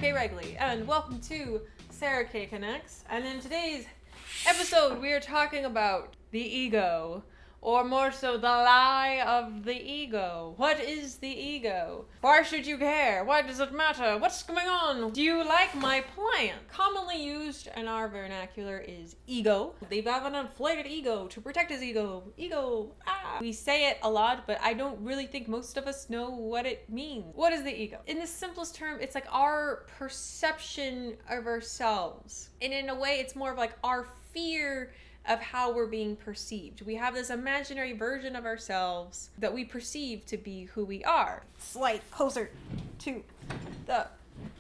K. Regli, and welcome to Sarah K. Connects. And in today's episode, we are talking about the ego, or more so, the lie of the ego. What is the ego? Why should you care? Why does it matter? What's going on? Do you like my plan? Commonly used in our vernacular is ego. They have an inflated ego to protect his ego. Ego, ah! We say it a lot, but I don't really think most of us know what it means. What is the ego? In the simplest term, it's like our perception of ourselves. And in a way, it's more of like our fear of how we're being perceived. We have this imaginary version of ourselves that we perceive to be who we are. Slide closer to the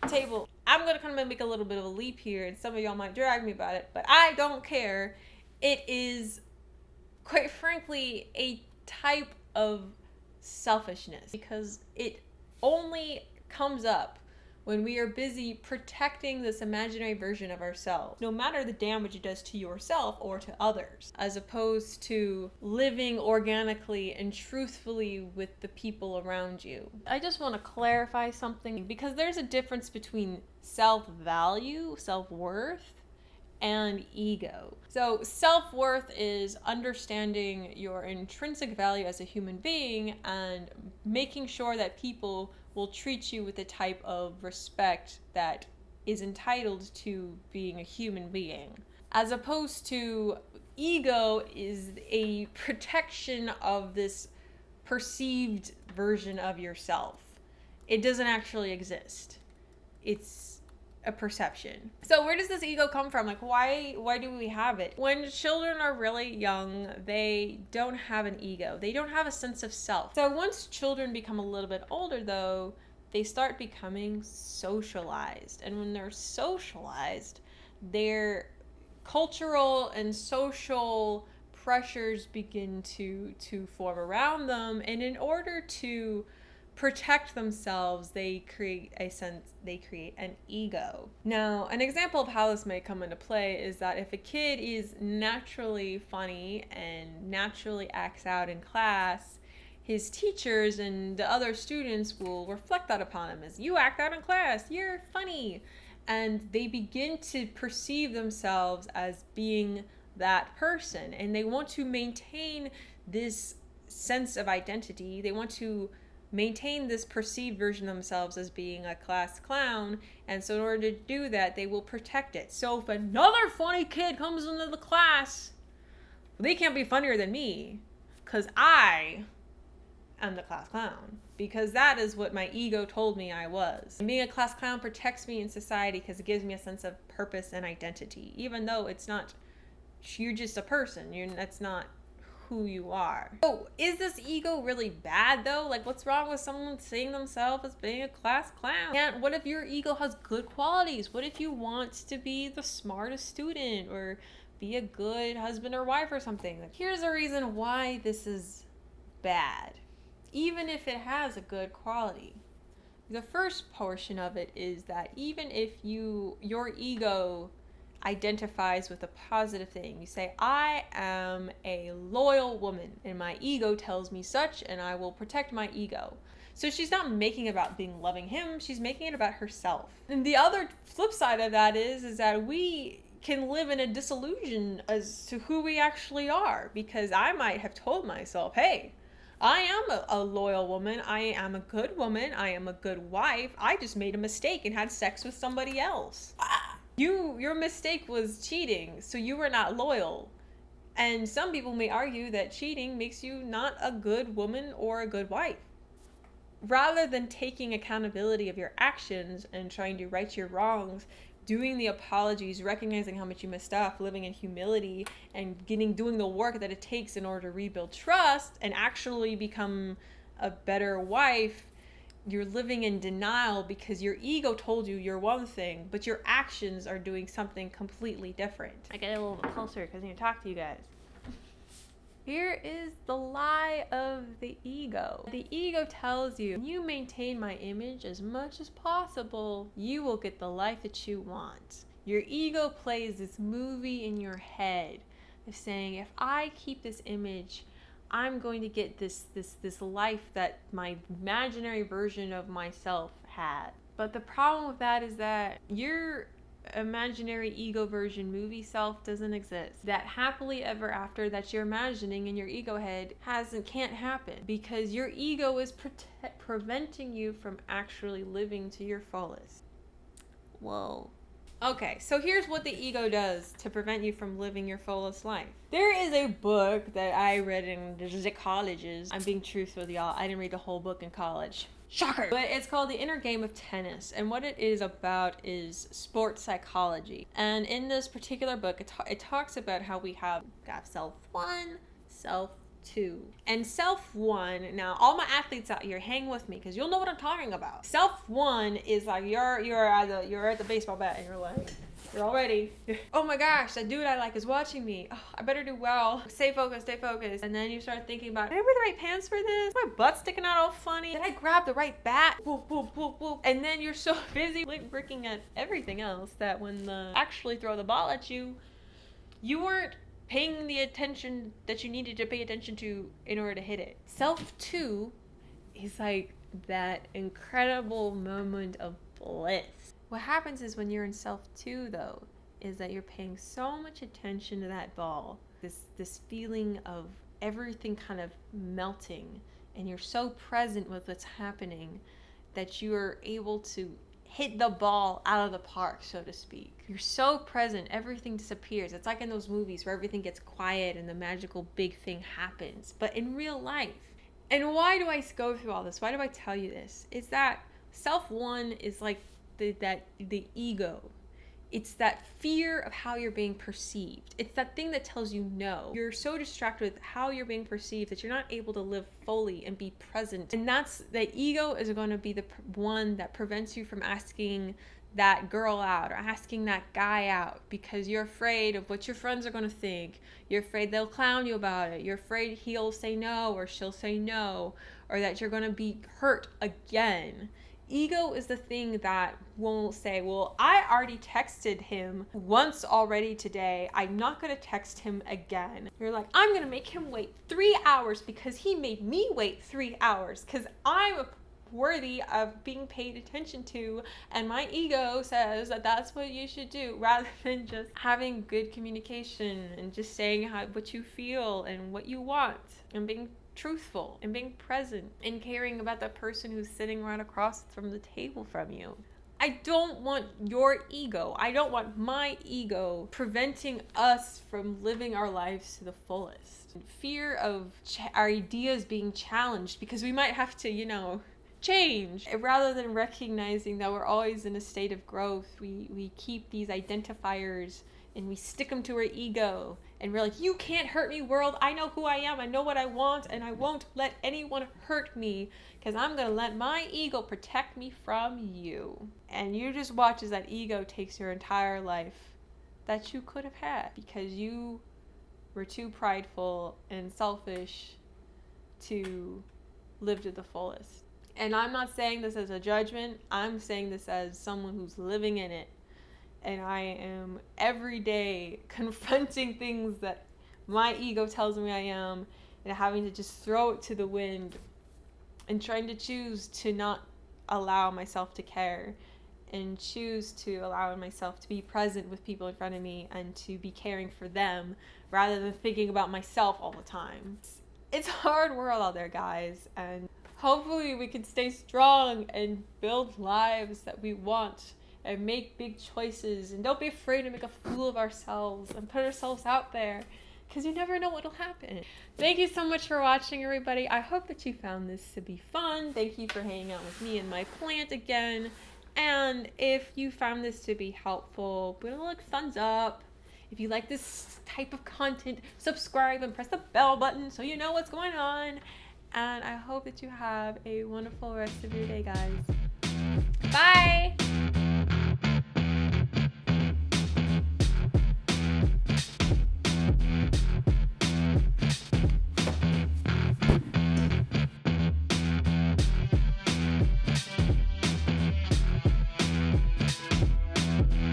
table. I'm gonna kind of make a little bit of a leap here, and some of y'all might drag me about it, but I don't care. It is, quite frankly, a type of selfishness because it only comes up when we are busy protecting this imaginary version of ourselves, no matter the damage it does to yourself or to others, as opposed to living organically and truthfully with the people around you. I just want to clarify something because there's a difference between self-value, self-worth, and ego. So self-worth is understanding your intrinsic value as a human being and making sure that people will treat you with the type of respect that is entitled to being a human being. As opposed to ego is a protection of this perceived version of yourself. It doesn't actually exist. It's a perception. So where does this ego come from? Like, why do we have it? When children are really young, they don't have an ego. They don't have a sense of self. So once children become a little bit older though, they start becoming socialized. And when they're socialized, their cultural and social pressures begin to form around them. And in order to protect themselves, they create an ego. Now, an example of how this may come into play is that if a kid is naturally funny and naturally acts out in class, his teachers and the other students will reflect that upon him as, you act out in class, you're funny. And they begin to perceive themselves as being that person. And they want to maintain this sense of identity. They want to maintain this perceived version of themselves as being a class clown, and so in order to do that, they will protect it. So if another funny kid comes into the class, they can't be funnier than me, because I am the class clown, because that is what my ego told me I was. And being a class clown protects me in society because it gives me a sense of purpose and identity, even though it's not, you're just a person, that's not who you are. So is this ego really bad though? Like, what's wrong with someone seeing themselves as being a class clown? And what if your ego has good qualities? What if you want to be the smartest student or be a good husband or wife or something? Like, here's a reason why this is bad, even if it has a good quality. The first portion of it is that even if your ego identifies with a positive thing. You say, I am a loyal woman and my ego tells me such, and I will protect my ego. So she's not making it about being loving him, she's making it about herself. And the other flip side of that is that we can live in a disillusion as to who we actually are, because I might have told myself, hey, I am a loyal woman, I am a good woman, I am a good wife, I just made a mistake and had sex with somebody else. Your mistake was cheating, so you were not loyal. And some people may argue that cheating makes you not a good woman or a good wife. Rather than taking accountability of your actions and trying to right your wrongs, doing the apologies, recognizing how much you messed up, living in humility, and doing the work that it takes in order to rebuild trust and actually become a better wife, you're living in denial because your ego told you you're one thing, but your actions are doing something completely different. I get a little bit closer because I need to talk to you guys. Here is the lie of the ego. The ego tells you, you maintain my image as much as possible, you will get the life that you want. Your ego plays this movie in your head of saying, if I keep this image, I'm going to get this life that my imaginary version of myself had. But the problem with that is that your imaginary ego version movie self doesn't exist. That happily ever after that you're imagining in your ego head can't happen, because your ego is preventing you from actually living to your fullest. Whoa. Okay, so here's what the ego does to prevent you from living your fullest life. There is a book that I read in the colleges. I'm being truthful with y'all. I didn't read the whole book in college. Shocker! But it's called The Inner Game of Tennis. And what it is about is sports psychology. And in this particular book, it talks about how we have self one, self two. And self one, now all my athletes out here, hang with me because you'll know what I'm talking about. Self one is like you're at the baseball bat and you're like, you're all ready. Oh my gosh, that dude I like is watching me. Oh, I better do well. Stay focused, stay focused. And then you start thinking about, did I wear the right pants for this? Is my butt sticking out all funny? Did I grab the right bat? Whoop, whoop, whoop, whoop. And then you're so busy looking at everything else that when they actually throw the ball at you, you weren't paying the attention that you needed to pay attention to in order to hit it. Self two is like that incredible moment of bliss. What happens is when you're in self two, though, is that you're paying so much attention to that ball, this feeling of everything kind of melting, and you're so present with what's happening that you are able to hit the ball out of the park, so to speak. You're so present, everything disappears. It's like in those movies where everything gets quiet and the magical big thing happens. But in real life, and why do I go through all this? Why do I tell you this? Is that self one is like the ego. It's that fear of how you're being perceived. It's that thing that tells you no. You're so distracted with how you're being perceived that you're not able to live fully and be present. And that's the ego is going to be the one that prevents you from asking that girl out or asking that guy out because you're afraid of what your friends are going to think. You're afraid they'll clown you about it. You're afraid he'll say no or she'll say no, or that you're going to be hurt again. Ego is the thing that won't say, well, I already texted him once already today. I'm not going to text him again. You're like, I'm going to make him wait 3 hours because he made me wait 3 hours because I'm worthy of being paid attention to, and my ego says that that's what you should do, rather than just having good communication and just saying what you feel and what you want and being truthful and being present and caring about the person who's sitting right across from the table from you. I don't want your ego, I don't want my ego preventing us from living our lives to the fullest. Fear of our ideas being challenged because we might have to, change. Rather than recognizing that we're always in a state of growth, we keep these identifiers and we stick them to our ego. And we're like, you can't hurt me, world. I know who I am. I know what I want. And I won't let anyone hurt me because I'm going to let my ego protect me from you. And you just watch as that ego takes your entire life that you could have had because you were too prideful and selfish to live to the fullest. And I'm not saying this as a judgment. I'm saying this as someone who's living in it. And I am every day confronting things that my ego tells me I am and having to just throw it to the wind and trying to choose to not allow myself to care and choose to allow myself to be present with people in front of me and to be caring for them rather than thinking about myself all the time. It's a hard world out there, guys, and hopefully we can stay strong and build lives that we want and make big choices, and don't be afraid to make a fool of ourselves and put ourselves out there because you never know what'll happen. Thank you so much for watching, everybody. I hope that you found this to be fun. Thank you for hanging out with me and my plant again. And if you found this to be helpful, put a thumbs up. If you like this type of content, subscribe and press the bell button so you know what's going on. And I hope that you have a wonderful rest of your day, guys. Bye!